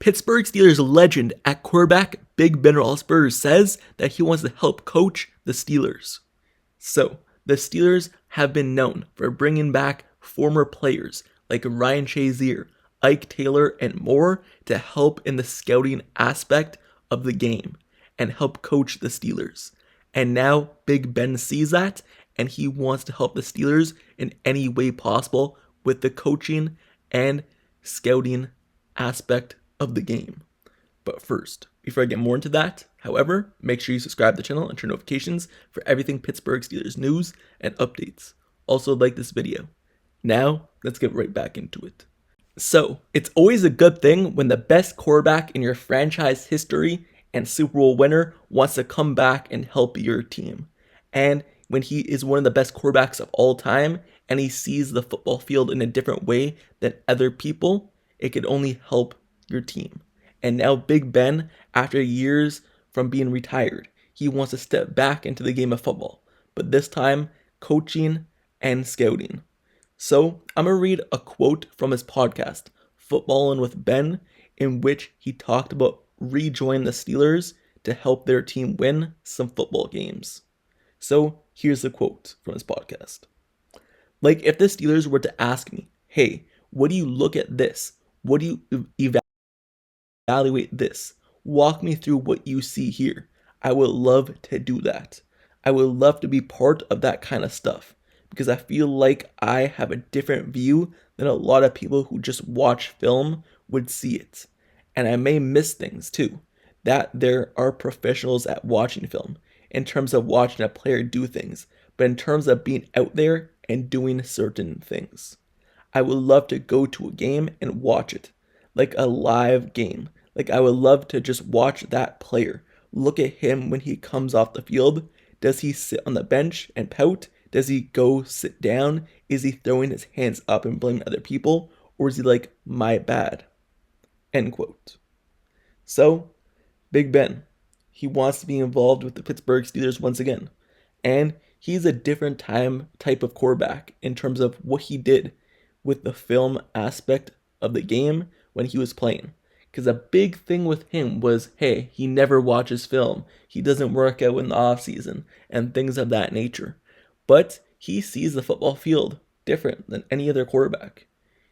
Pittsburgh Steelers legend at quarterback Big Ben Roethisberger says that he wants to help coach the Steelers. So, the Steelers have been known for bringing back former players like Ryan Shazier, Ike Taylor, and more to help in the scouting aspect of the game and help coach the Steelers. And now Big Ben sees that and he wants to help the Steelers in any way possible with the coaching and scouting aspect of the game. But first, before I get more into that, however, make sure you subscribe to the channel and turn notifications for everything Pittsburgh Steelers news and updates. Also like this video. Now, let's get right back into it. So, it's always a good thing when the best quarterback in your franchise history and Super Bowl winner wants to come back and help your team. And when he is one of the best quarterbacks of all time and he sees the football field in a different way than other people, it could only help your team. And now Big Ben, after years from being retired, he wants to step back into the game of football, but this time coaching and scouting. So I'm going to read a quote from his podcast, Footballin' with Ben, in which he talked about rejoining the Steelers to help their team win some football games. So here's the quote from his podcast. Like if the Steelers were to ask me, hey, what do you look at this? What do you evaluate this? Walk me through what you see here. I would love to do that. I would love to be part of that kind of stuff because I feel like I have a different view than a lot of people who just watch film would see it. And I may miss things too, that there are professionals at watching film in terms of watching a player do things, but in terms of being out there and doing certain things. I would love to go to a game and watch it, like a live game. Like I would love to just watch that player. Look at him when he comes off the field. Does he sit on the bench and pout? Does he go sit down? Is he throwing his hands up and blaming other people? Or is he like, my bad? End quote. So, Big Ben, he wants to be involved with the Pittsburgh Steelers once again. And he's a different type of quarterback in terms of what he did with the film aspect of the game when he was playing. Because a big thing with him was, hey, he never watches film. He doesn't work out in the off season and things of that nature. But he sees the football field different than any other quarterback.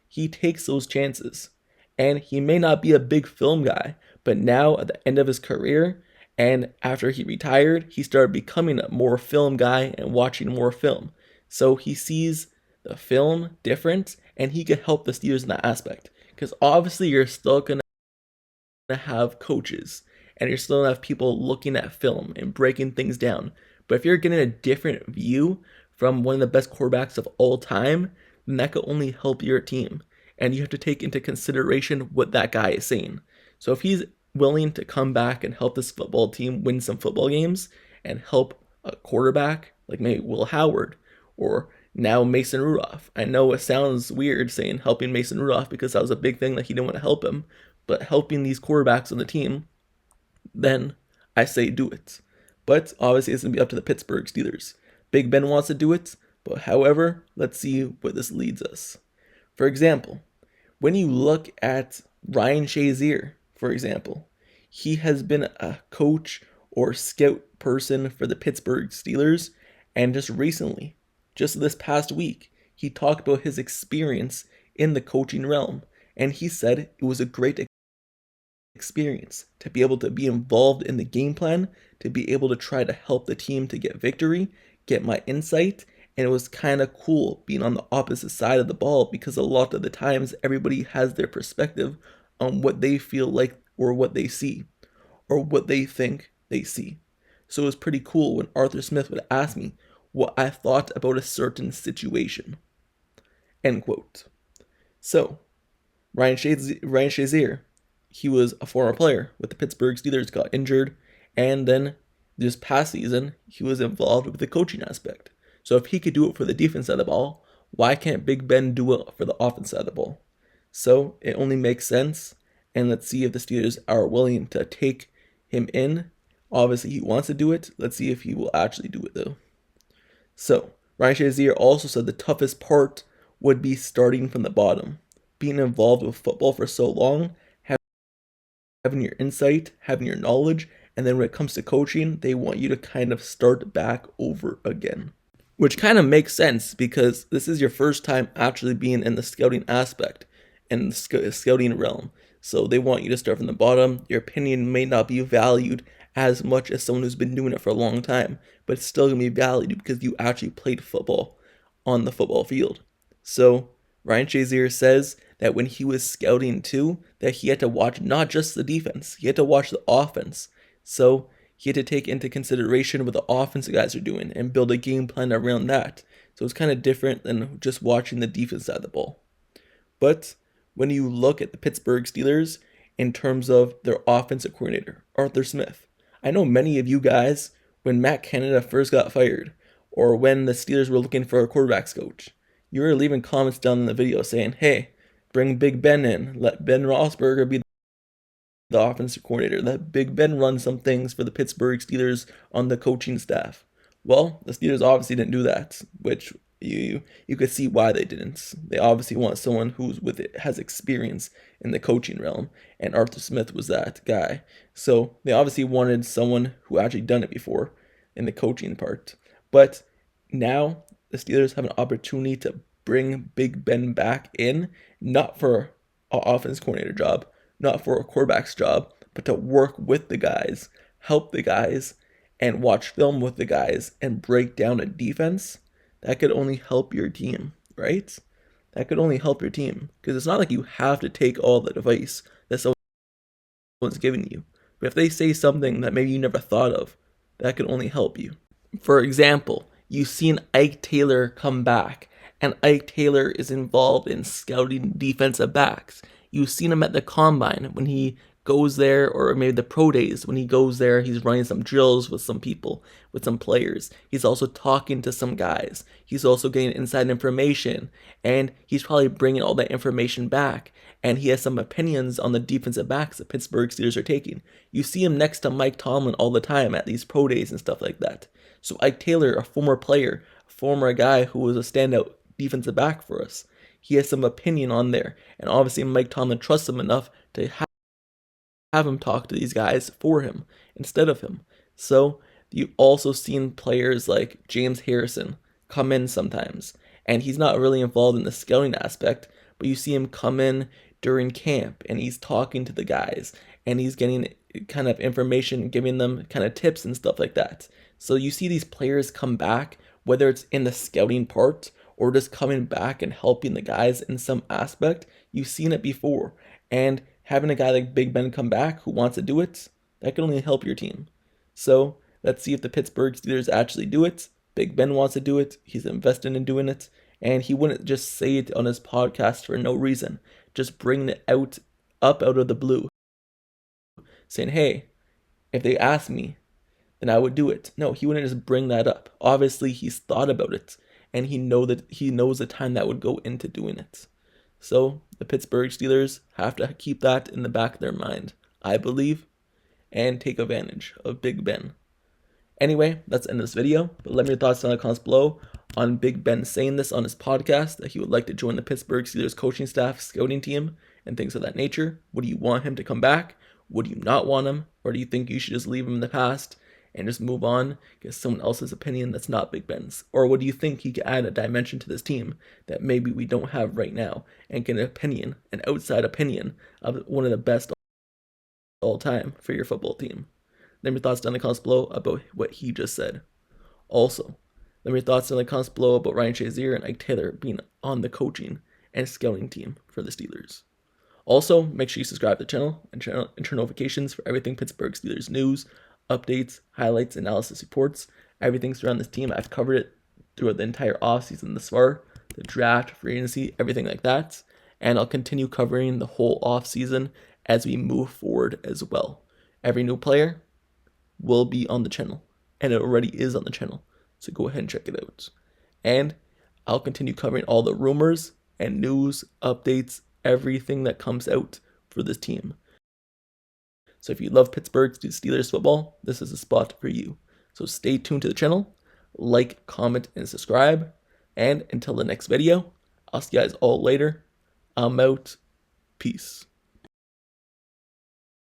He takes those chances. And he may not be a big film guy, but now at the end of his career and after he retired, he started becoming a more film guy and watching more film. So he sees the film different and he could help the Steelers in that aspect. Because obviously you're still going to have coaches and you're still going to have people looking at film and breaking things down. But if you're getting a different view from one of the best quarterbacks of all time, then that could only help your team. And you have to take into consideration what that guy is saying. So if he's willing to come back and help this football team win some football games and help a quarterback like maybe Will Howard or now Mason Rudolph. I know it sounds weird saying helping Mason Rudolph because that was a big thing that he didn't want to help him, but helping these quarterbacks on the team, then I say do it. But obviously it's going to be up to the Pittsburgh Steelers. Big Ben wants to do it, but however, let's see what this leads us. For example, when you look at Ryan Shazier, for example, he has been a coach or scout person for the Pittsburgh Steelers, and just recently, just this past week, he talked about his experience in the coaching realm, and he said it was a great experience to be able to be involved in the game plan, to be able to try to help the team to get victory, get my insight, and it was kind of cool being on the opposite side of the ball because a lot of the times everybody has their perspective on what they feel like or what they see or what they think they see. So it was pretty cool when Arthur Smith would ask me what I thought about a certain situation. End quote. So, Ryan Shazier, he was a former player with the Pittsburgh Steelers, got injured, and then this past season, he was involved with the coaching aspect. So if he could do it for the defense side of the ball, why can't Big Ben do it for the offense side of the ball? So it only makes sense, and let's see if the Steelers are willing to take him in. Obviously, he wants to do it. Let's see if he will actually do it, though. So, Ryan Shazier also said the toughest part would be starting from the bottom. Being involved with football for so long, having your insight, having your knowledge, and then when it comes to coaching, they want you to kind of start back over again. Which kind of makes sense because this is your first time actually being in the scouting aspect and the scouting realm. So they want you to start from the bottom. Your opinion may not be valued as much as someone who's been doing it for a long time, but it's still going to be valued because you actually played football on the football field. So Ryan Shazier says that when he was scouting too, that he had to watch not just the defense, he had to watch the offense. So he had to take into consideration what the offensive guys are doing and build a game plan around that. So it's kind of different than just watching the defense side of the ball. But when you look at the Pittsburgh Steelers in terms of their offensive coordinator, Arthur Smith, I know many of you guys, when Matt Canada first got fired, or when the Steelers were looking for a quarterbacks coach, you were leaving comments down in the video saying, hey, bring Big Ben in, let Ben Roethlisberger be the offensive coordinator, let Big Ben run some things for the Pittsburgh Steelers on the coaching staff. Well, the Steelers obviously didn't do that, which you could see why they didn't. They obviously want someone who's with it, has experience in the coaching realm, and Arthur Smith was that guy. So they obviously wanted someone who actually done it before in the coaching part. But now the Steelers have an opportunity to bring Big Ben back in, not for an offense coordinator job, not for a quarterback's job, but to work with the guys, help the guys, and watch film with the guys and break down a defense. That could only help your team, right? That could only help your team because it's not like you have to take all the advice that someone's giving you. But if they say something that maybe you never thought of, that could only help you. For example, you've seen Ike Taylor come back, and Ike Taylor is involved in scouting defensive backs. You've seen him at the combine when he goes there, or maybe the pro days when he goes there, he's running some drills with some people, with some players. He's also talking to some guys. He's also getting inside information, and he's probably bringing all that information back, and he has some opinions on the defensive backs the Pittsburgh Steelers are taking. You see him next to Mike Tomlin all the time at these pro days and stuff like that. So Ike Taylor, a former player, a former guy who was a standout defensive back for us, he has some opinion on there, and obviously Mike Tomlin trusts him enough to have him talk to these guys for him instead of him. So you've also seen players like James Harrison come in sometimes, and he's not really involved in the scouting aspect, but you see him come in during camp, and he's talking to the guys, and he's getting kind of information, giving them kind of tips and stuff like that. So you see these players come back, whether it's in the scouting part or just coming back and helping the guys in some aspect. You've seen it before, and having a guy like Big Ben come back who wants to do it, that can only help your team. So let's see if the Pittsburgh Steelers actually do it. Big Ben wants to do it. He's invested in doing it, and he wouldn't just say it on his podcast for no reason, just bringing it up out of the blue, saying, hey, if they ask me, then I would do it. No, he wouldn't just bring that up. Obviously, he's thought about it, and he knows the time that would go into doing it. So the Pittsburgh Steelers have to keep that in the back of their mind, I believe, and take advantage of Big Ben. Anyway, that's the end of this video, but let me know your thoughts down in the comments below on Big Ben saying this on his podcast, that he would like to join the Pittsburgh Steelers coaching staff, scouting team, and things of that nature. Would you want him to come back? Would you not want him? Or do you think you should just leave him in the past and just move on, get someone else's opinion that's not Big Ben's? Or what do you think he could add a dimension to this team that maybe we don't have right now, and get an outside opinion of one of the best all time for your football team? Let me know your thoughts down in the comments below about what he just said. Also, let me know your thoughts down in the comments below about Ryan Shazier and Ike Taylor being on the coaching and scouting team for the Steelers. Also, make sure you subscribe to the channel and turn notifications for everything Pittsburgh Steelers news, updates, highlights, analysis reports, everything surrounding this team. I've covered it throughout the entire offseason thus far, the draft, free agency, everything like that. And I'll continue covering the whole offseason as we move forward as well. Every new player will be on the channel, and it already is on the channel, so go ahead and check it out. And I'll continue covering all the rumors and news, updates, everything that comes out for this team. So if you love Pittsburgh Steelers football, this is a spot for you. So stay tuned to the channel, like, comment, and subscribe. And until the next video, I'll see you guys all later. I'm out. Peace.